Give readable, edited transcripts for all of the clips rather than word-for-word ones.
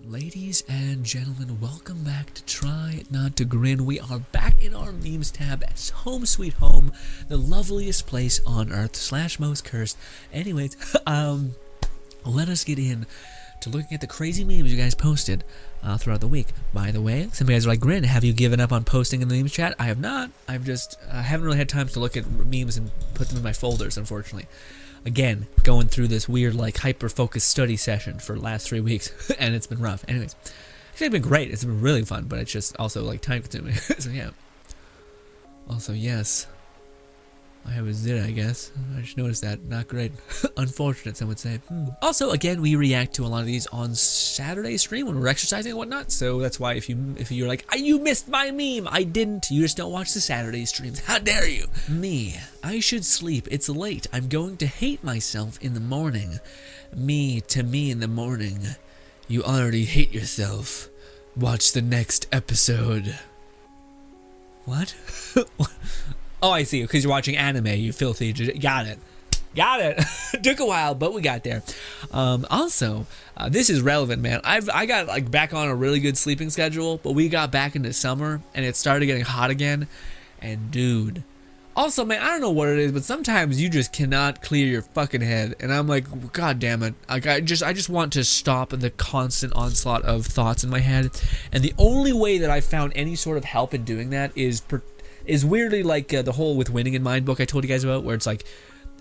Ladies and gentlemen, welcome back to Try Not to Grin. We are back in our memes tab at home sweet home, the loveliest place on earth / most cursed. Anyways, let us get in to looking at the crazy memes you guys posted throughout the week. By the way, some of you guys are like, Grin, have you given up on posting in the memes chat? I have not. I've just haven't really had time to look at memes and put them in my folders, unfortunately. Again, going through this weird, like, hyper-focused study session for the last 3 weeks, and it's been rough. Anyways, it's been great. It's been really fun, but it's just also, like, time-consuming. So, yeah. Also, yes, I have a zit, I guess. I just noticed that. Not great. Unfortunate, some would say. Also, again, we react to a lot of these on Saturday stream when we're exercising and whatnot. So that's why if you're like, you missed my meme, I didn't. You just don't watch the Saturday streams. How dare you? Me. I should sleep. It's late. I'm going to hate myself in the morning. Me to me in the morning. You already hate yourself. Watch the next episode. What? Oh, I see, because you're watching anime, you filthy. Got it. Took a while, but we got there. Also, this is relevant, man. I got like back on a really good sleeping schedule, but we got back into summer, and it started getting hot again. And dude, also, man, I don't know what it is, but sometimes you just cannot clear your fucking head. And I'm like, God damn it. Like, I just want to stop the constant onslaught of thoughts in my head. And the only way that I found any sort of help in doing that is weirdly like the whole With Winning in Mind book I told you guys about, where it's like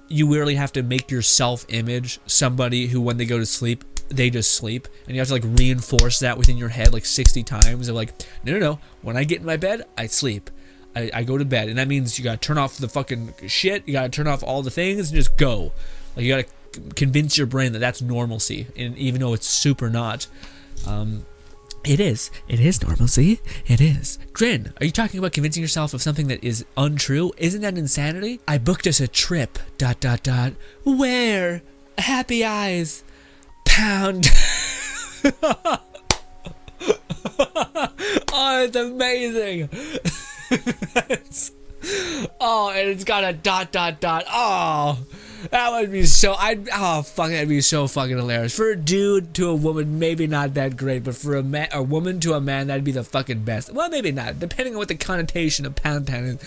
you weirdly have to make your self-image somebody who, when they go to sleep, they just sleep, and you have to like reinforce that within your head like 60 times. They're like, no, when I get in my bed, I sleep. I go to bed, and that means you gotta turn off the fucking shit, you gotta turn off all the things, and just go. Like, you gotta convince your brain that that's normalcy, and even though it's super not. It is normalcy. It is. Grin, are you talking about convincing yourself of something that is untrue? Isn't that insanity? I booked us a trip, ... Where? Happy eyes. Pound. Oh, it's amazing. Oh, and it's got a ... Oh, that would be so. That'd be so fucking hilarious. For a dude to a woman, maybe not that great, but for a woman to a man, that'd be the fucking best. Well, maybe not, depending on what the connotation of pound town is.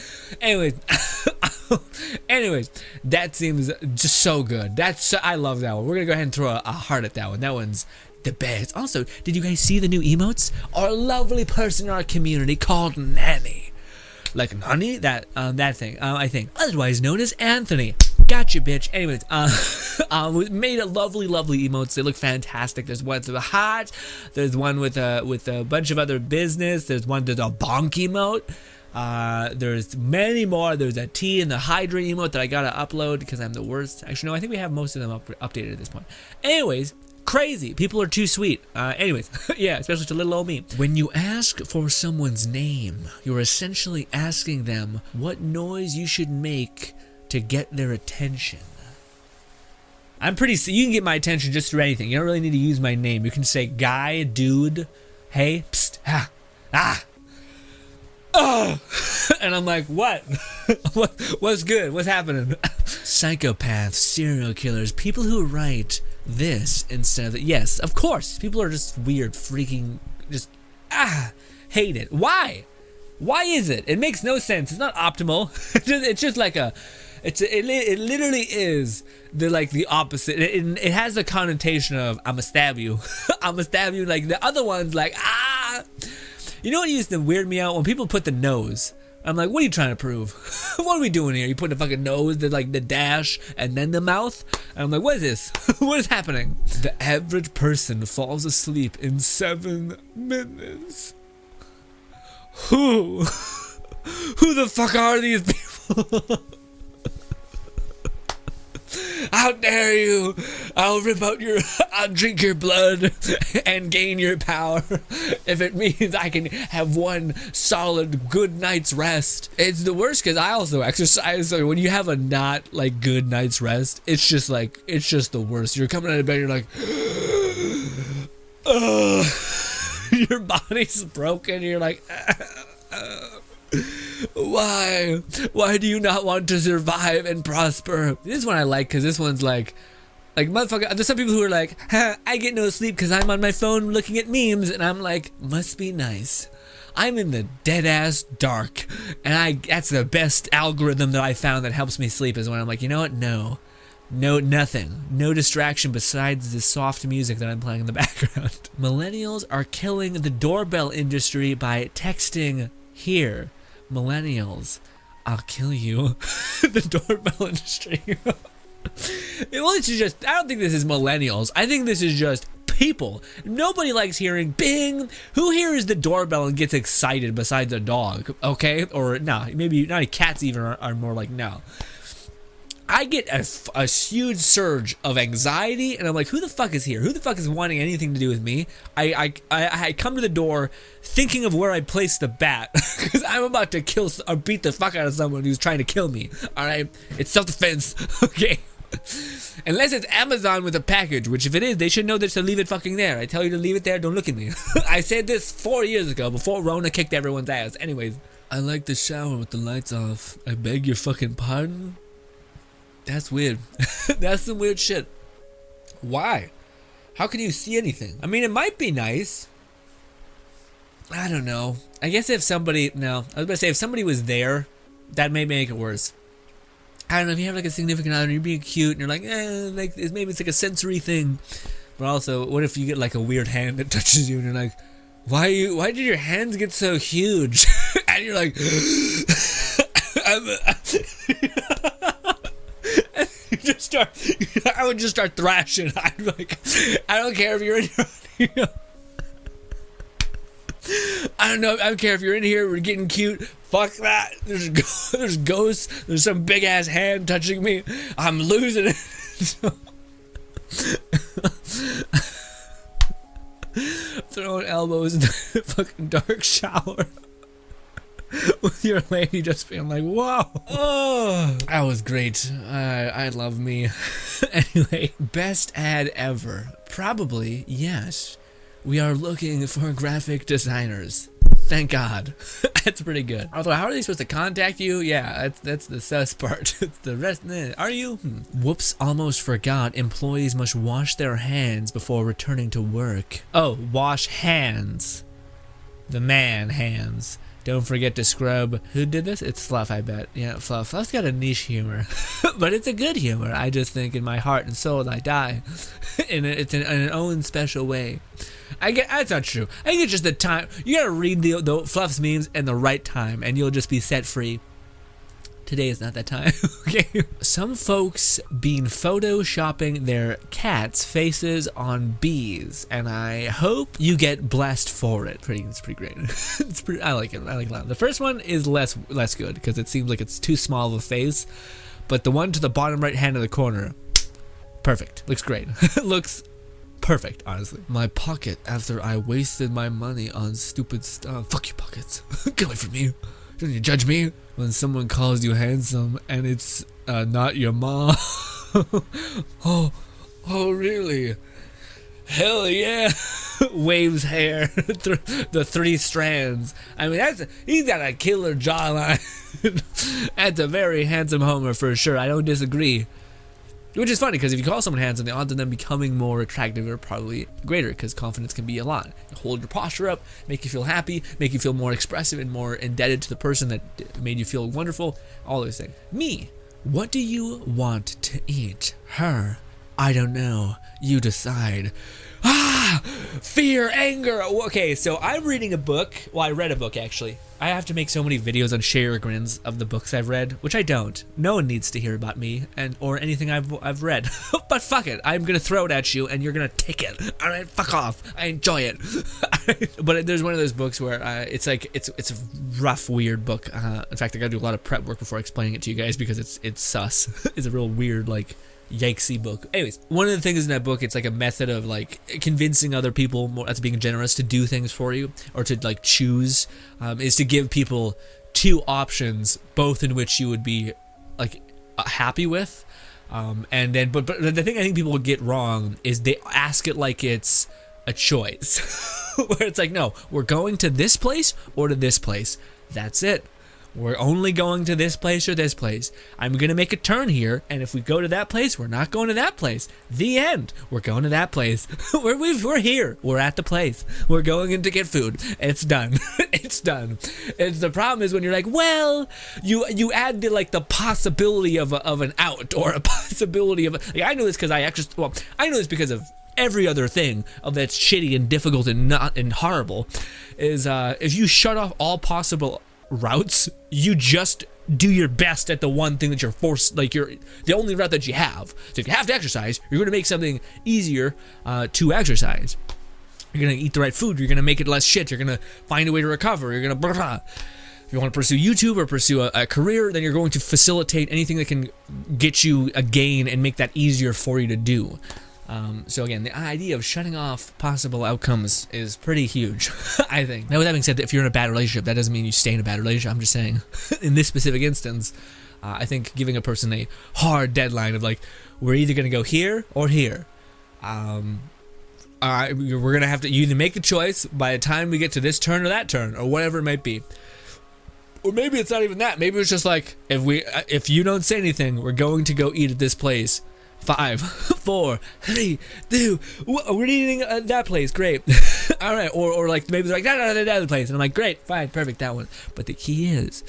Anyways, that seems just so good. I love that one. We're gonna go ahead and throw a heart at that one. That one's the best. Also, did you guys see the new emotes? Our lovely person in our community called Nanny. Like Nani? That thing, I think. Otherwise known as Anthony. Gotcha, bitch. Anyways, we made a lovely emotes. They look fantastic. There's one with the heart. There's one with a bunch of other business. There's a bonk emote. There's many more. There's a tea and the hydrate emote that I gotta upload because I'm the worst. Actually, no, I think we have most of them updated at this point. Anyways, crazy. People are too sweet. Anyways, yeah, especially to little old me. When you ask for someone's name, you're essentially asking them what noise you should make to get their attention. You can get my attention just through anything. You don't really need to use my name. You can say guy, dude, hey, psst, ha, and I'm like, what? What's good? What's happening? Psychopaths, serial killers, people who write this instead of that. Yes, of course. People are just weird, freaking, just, hate it. Why? Why is it? It makes no sense. It's not optimal. It's just like it literally is the opposite. It has the connotation of I'm gonna stab you. I'm gonna stab you. Like the other ones, like You know what used to weird me out? When people put the nose. I'm like, what are you trying to prove? What are we doing here? You put the fucking nose, the dash, and then the mouth? And I'm like, what is this? What is happening? The average person falls asleep in 7 minutes. Who the fuck are these people? How dare you? I'll drink your blood and gain your power if it means I can have one solid good night's rest. It's the worst because I also exercise, so when you have a not like good night's rest, it's just the worst. You're coming out of bed, you're like, your body's broken, you're like, Why? Why do you not want to survive and prosper? This one I like because this one's like, Like, motherfucker, there's some people who are like, I get no sleep because I'm on my phone looking at memes, and I'm like, must be nice. I'm in the dead-ass dark, and that's the best algorithm that I found that helps me sleep, is when I'm like, you know what, no, nothing. No distraction besides the soft music that I'm playing in the background. Millennials are killing the doorbell industry by texting here. Millennials, I'll kill you. The doorbell industry. Well, it's just, I don't think this is millennials. I think this is just people. Nobody likes hearing bing. Who hears the doorbell and gets excited besides a dog? Okay? Or no, maybe not. Cats even are more like, no. I get a huge surge of anxiety, and I'm like, who the fuck is here? Who the fuck is wanting anything to do with me? I come to the door thinking of where I place the bat, because I'm about to kill or beat the fuck out of someone who's trying to kill me. Alright? It's self-defense. Okay? Unless it's Amazon with a package, which if it is, they should know to leave it fucking there. I tell you to leave it there, don't look at me. I said this 4 years ago, before Rona kicked everyone's ass. Anyways, I like the shower with the lights off. I beg your fucking pardon? That's weird. That's some weird shit. Why? How can you see anything? I mean, it might be nice. I don't know. I guess if somebody, no, I was about to say if somebody was there, that may make it worse. I don't know, if you have like a significant other, you're being cute, and you're like, like maybe it's like a sensory thing. But also, what if you get like a weird hand that touches you, and you're like, why did your hands get so huge? And you're like, I would just start thrashing. I'd be like, I don't care if you're in here. I don't care if you're in here, we're getting cute. Fuck that. There's ghosts. There's some big ass hand touching me. I'm losing it. Throwing elbows in the fucking dark shower. With your lady just being like, whoa. Oh, that was great. I love me. Anyway, best ad ever. Probably, yes. We are looking for graphic designers. Thank God. That's pretty good. Although, how are they supposed to contact you? Yeah, that's the sus part. It's the rest. Are you? Whoops, almost forgot. Employees must wash their hands before returning to work. Oh, wash hands. The man hands. Don't forget to scrub. Who did this? It's Fluff, I bet. Yeah, Fluff. Fluff's got a niche humor. But it's a good humor. I just think in my heart and soul I die. It's in an own special way. That's not true. I think it's just the time. You gotta read the Fluff's memes and the right time, and you'll just be set free. Today is not that time. Okay. Some folks been photoshopping their cats' faces on bees, and I hope you get blessed for it. It's pretty great. I like it. I like it. The first one is less good because it seems like it's too small of a face, but the one to the bottom right hand of the corner, perfect. Looks great. Looks perfect, honestly. My pocket after I wasted my money on stupid stuff. Fuck you, pockets. Get away from me. Don't you judge me when someone calls you handsome and it's not your mom. oh really? Hell yeah. Waves hair. The 3 strands. I mean, he's got a killer jawline. That's a very handsome Homer for sure. I don't disagree. Which is funny, because if you call someone handsome, the odds of them becoming more attractive are probably greater, because confidence can be a lot. Hold your posture up, make you feel happy, make you feel more expressive and more indebted to the person that made you feel wonderful, all those things. Me, what do you want to eat? Her, I don't know, you decide. Fear, anger. Okay, so I'm reading a book. Well, I read a book, actually. I have to make so many videos on share grins of the books I've read, which I don't. No one needs to hear about me or anything I've read. But fuck it, I'm gonna throw it at you, and you're gonna take it. All right, fuck off. I enjoy it. But there's one of those books where it's a rough, weird book. In fact, I gotta do a lot of prep work before explaining it to you guys because it's sus. It's a real weird, like, yikesy book. Anyways, one of the things in that book, it's like a method of like convincing other people, more as being generous, to do things for you or to like choose, is to give people 2 options, both in which you would be like happy with, and then but the thing I think people get wrong is they ask it like it's a choice. Where it's like, no, we're going to this place or to this place. That's it. We're only going to this place or this place. I'm going to make a turn here, and if we go to that place, we're not going to that place. The end. We're going to that place. We're here. We're at the place. We're going in to get food. It's done. It's done. It's the problem is when you're like, well, you add the possibility of an out, or a possibility of I know this because I know this because of every other thing that's shitty and difficult and horrible is if you shut off all possible routes, you just do your best at the one thing that you're forced, you're the only route that you have. So if you have to exercise, you're going to make something easier to exercise. You're going to eat the right food. You're going to make it less shit. You're going to find a way to recover. You're going to if you want to pursue YouTube or pursue a career, then you're going to facilitate anything that can get you a gain and make that easier for you to do. So again, the idea of shutting off possible outcomes is pretty huge, I think. Now, with that being said, if you're in a bad relationship, that doesn't mean you stay in a bad relationship. I'm just saying, in this specific instance, I think giving a person a hard deadline of we're either going to go here or here. We're going to have to either make the choice by the time we get to this turn or that turn, or whatever it might be. Or maybe it's not even that. Maybe it's just if you don't say anything, we're going to go eat at this place. 5, 4, 3, 2. We're eating that place. Great. All right. Or maybe they're like, no, that other place. And I'm like, great, fine, perfect, that one. But the key is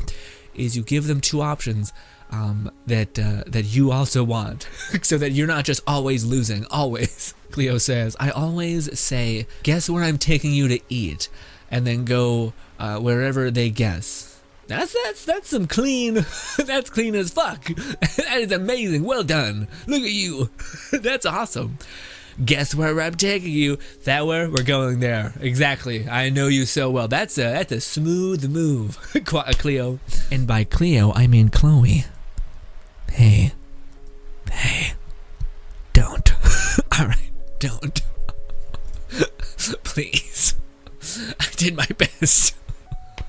you give them 2 options that you also want, so that you're not just always losing. Always. Cleo says, I always say, guess where I'm taking you to eat, and then go wherever they guess. That's some clean. That's clean as fuck. That is amazing. Well done. Look at you. That's awesome. Guess where I'm taking you? That where we're going there. Exactly. I know you so well. That's a smooth move, Cleo. And by Cleo, I mean Chloe. Hey, don't. All right, don't. Please. I did my best.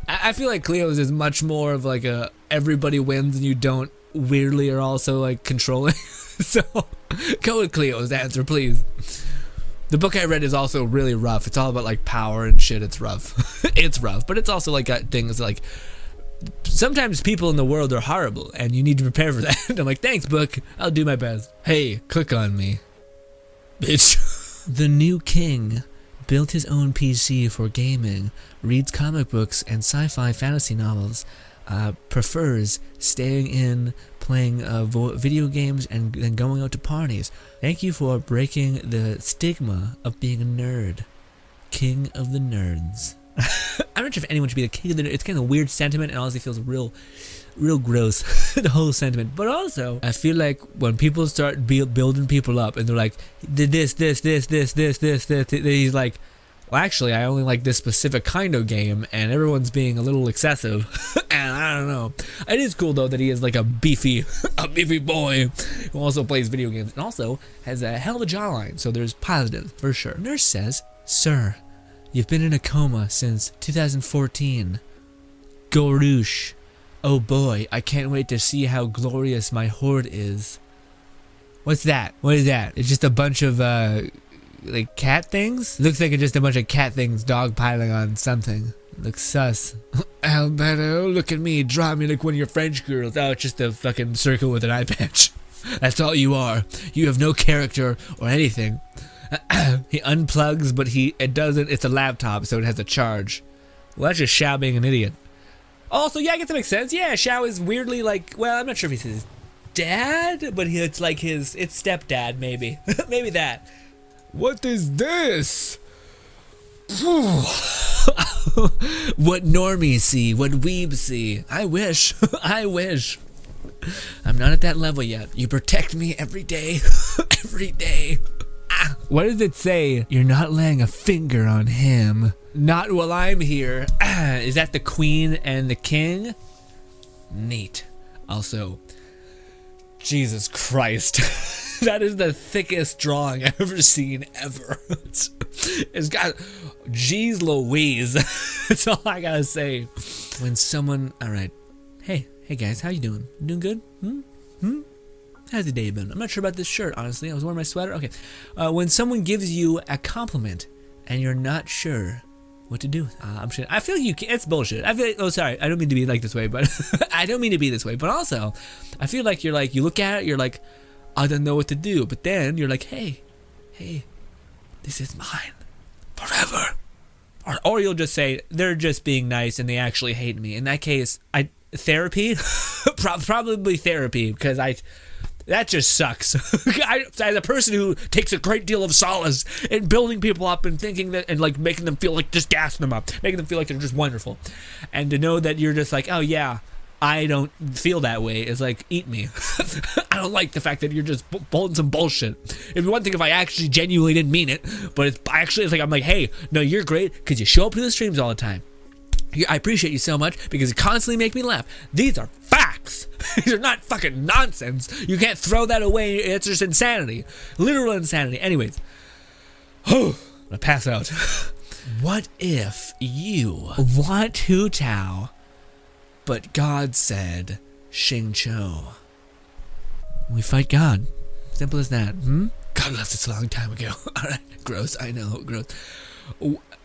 I feel like Cleo's is much more of a everybody wins and you don't weirdly are also controlling. So go with Cleo's answer, please. The book I read is also really rough. It's all about power and shit. It's rough. It's rough, but it's also got things sometimes people in the world are horrible and you need to prepare for that. I'm like, thanks book, I'll do my best. Hey, click on me, bitch. The new king built his own PC for gaming, reads comic books and sci-fi fantasy novels, prefers staying in, playing video games, and then going out to parties. Thank you for breaking the stigma of being a nerd. King of the nerds. I'm not sure if anyone should be the king of the nerds. It's kind of a weird sentiment and honestly feels real gross, the whole sentiment. But also, I feel like when people start building people up and they're like, this, he's like, well, actually, I only like this specific kind of game, and everyone's being a little excessive. And I don't know. It is cool though that he is a beefy boy who also plays video games and also has a hell of a jawline. So there's positive for sure. Nurse says, "Sir, you've been in a coma since 2014. Gorouche. Oh boy, I can't wait to see how glorious my horde is." What's that? What is that? It's just a bunch of cat things? Looks like it's just a bunch of cat things dogpiling on something. Looks sus. Alberto, look at me, draw me like one of your French girls. Oh, it's just a fucking circle with an eye patch. That's all you are. You have no character or anything. He unplugs, but it's a laptop, so it has a charge. Well, that's just Xiao being an idiot. Also, yeah, I guess that makes sense. Yeah, Xiao is weirdly well, I'm not sure if he's his dad, but it's it's stepdad, maybe. Maybe that. What is this? What normies see, what weebs see. I wish. I wish. I'm not at that level yet. You protect me every day. Every day. What does it say? You're not laying a finger on him. Not while I'm here. Is that the queen and the king? Neat. Also, Jesus Christ. That is the thickest drawing I've ever seen ever. It's got, geez Louise. That's all I gotta say. When someone, all right. Hey guys, how you doing? Doing good? How's the day been? I'm not sure about this shirt, honestly. I was wearing my sweater. Okay. When someone gives you a compliment and you're not sure, what to do. I'm sure. I feel like you can, it's bullshit. I feel like, oh, sorry. I don't mean to be like this way, but I don't mean to be this way. But also, I feel like you're like, you look at it, you're like, I don't know what to do. But then you're like, hey, this is mine forever. Or you'll just say, they're just being nice and they actually hate me. In that case, therapy? Probably therapy, because that just sucks. As a person who takes a great deal of solace in building people up and thinking that, and like making them feel like, just gassing them up, making them feel like they're just wonderful. And to know that you're just like, oh yeah, I don't feel that way, is like, eat me. I don't like the fact that you're just pulling some bullshit. It'd be one thing if I actually genuinely didn't mean it, but it's like, I'm like, hey, no, you're great because you show up to the streams all the time. I appreciate you so much because you constantly make me laugh. These are facts. These are not fucking nonsense. You can't throw that away. It's just insanity. Literal insanity. Anyways. I'm gonna pass out. What if you want Hu Tao, but God said Xing Cho? We fight God. Simple as that. God left us a long time ago. Alright. Gross. I know. Gross.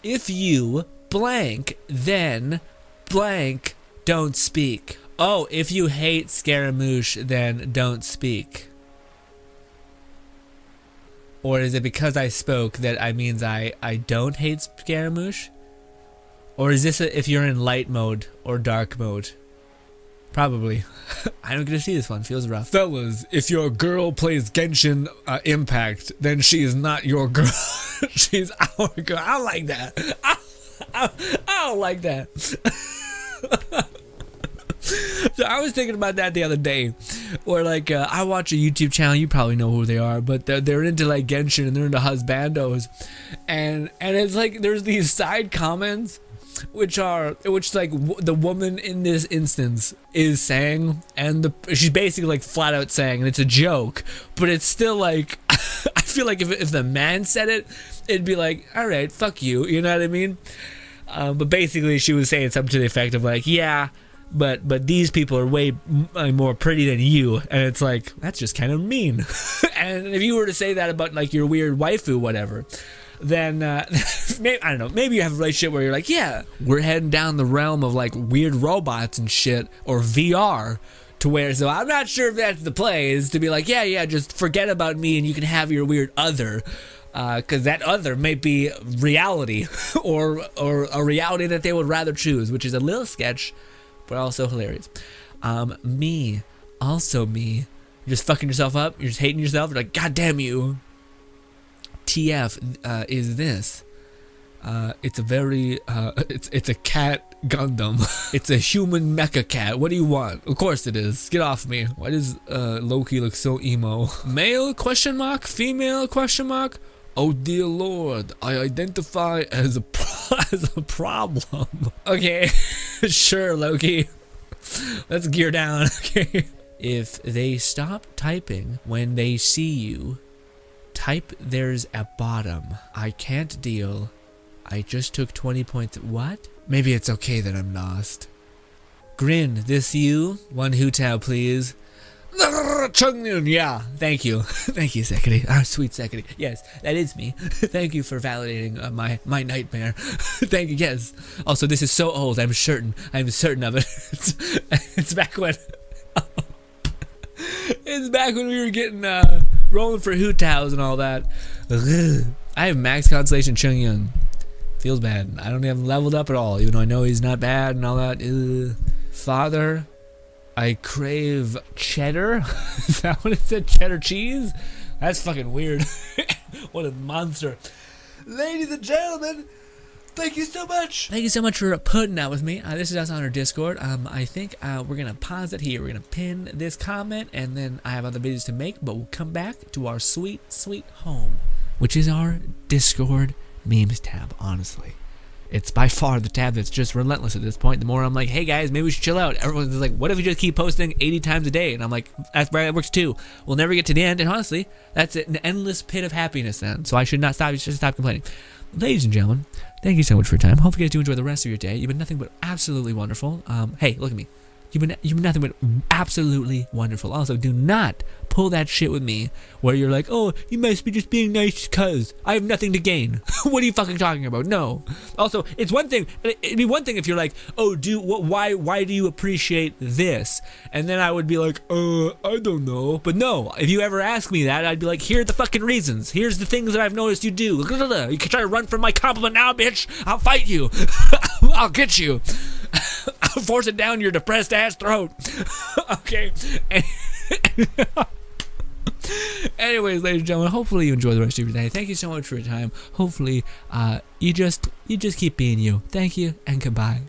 If you blank, then blank, don't speak. Oh, if you hate Scaramouche, then don't speak. Or is it because I spoke that means I don't hate Scaramouche? Or is this if you're in light mode or dark mode? Probably. I don't get to see this one. Feels rough. Fellas, if your girl plays Genshin Impact, then she is not your girl. She's our girl. I don't like that. I don't like that. So I was thinking about that the other day, where like I watch a YouTube channel. You probably know who they are, but they're into like Genshin and they're into husbandos, and it's like there's these side comments, which like the woman in this instance is saying, and she's basically like flat out saying, and it's a joke, but it's still like I feel like if the man said it, it'd be like, all right, fuck you, you know what I mean? But basically she was saying something to the effect of like, yeah, but these people are way more pretty than you, and it's like, that's just kind of mean. And if you were to say that about like your weird waifu, whatever, then maybe, I don't know, maybe you have a relationship where you're like, yeah, we're heading down the realm of like weird robots and shit, or VR, to where, so I'm not sure if that's the play, is to be like, yeah, just forget about me and you can have your weird other. Because that other may be reality, or a reality that they would rather choose, which is a little sketch, but also hilarious. Me, you're just fucking yourself up, you're just hating yourself, you're like, god damn you. TF is this. It's a very, it's a cat Gundam. It's a human mecha cat. What do you want? Of course it is. Get off me. Why does Loki look so emo? Male? Question mark? Female? Question mark? Oh dear Lord, I identify as a problem. Okay, sure, Loki. Let's gear down. Okay. If they stop typing when they see you, type there's a bottom. I can't deal. I just took 20 points. What? Maybe it's okay that I'm lost. Grin, this you? One Hu Tao, please. Chungyun, yeah, thank you. Thank you, Sekiri. Ah, sweet Sekiri. Yes, that is me. Thank you for validating my nightmare. Thank you, yes. Also, this is so old, I'm certain of it. It's back when... It's back when we were getting, rolling for Hu Taos and all that. I have max constellation Chungyun. Feels bad. I don't have leveled up at all, even though I know he's not bad and all that. Father... I crave cheddar. Is that what it said? Cheddar cheese? That's fucking weird. What a monster. Ladies and gentlemen, thank you so much. Thank you so much for putting that with me. This is us on our Discord. I think we're going to pause it here. We're going to pin this comment, and then I have other videos to make, but we'll come back to our sweet, sweet home, which is our Discord memes tab, honestly. It's by far the tab that's just relentless at this point. The more I'm like, hey guys, maybe we should chill out. Everyone's like, what if we just keep posting 80 times a day? And I'm like, that's right, that works too. We'll never get to the end. And honestly, that's an endless pit of happiness then. So I should not stop. You should stop complaining. Ladies and gentlemen, thank you so much for your time. Hope you guys do enjoy the rest of your day. You've been nothing but absolutely wonderful. Hey, look at me. You've been nothing but absolutely wonderful. Also, do not pull that shit with me where you're like, oh, you must be just being nice cause I have nothing to gain. What are you fucking talking about? No. Also, it'd be one thing if you're like, oh, why do you appreciate this? And then I would be like, I don't know. But no, if you ever ask me that, I'd be like, here are the fucking reasons. Here's the things that I've noticed you do. You can try to run from my compliment now, bitch. I'll fight you. I'll get you. I'll force it down your depressed ass throat. Okay. Anyways, ladies and gentlemen, hopefully you enjoy the rest of your day. Thank you so much for your time. Hopefully, you just keep being you. Thank you and goodbye.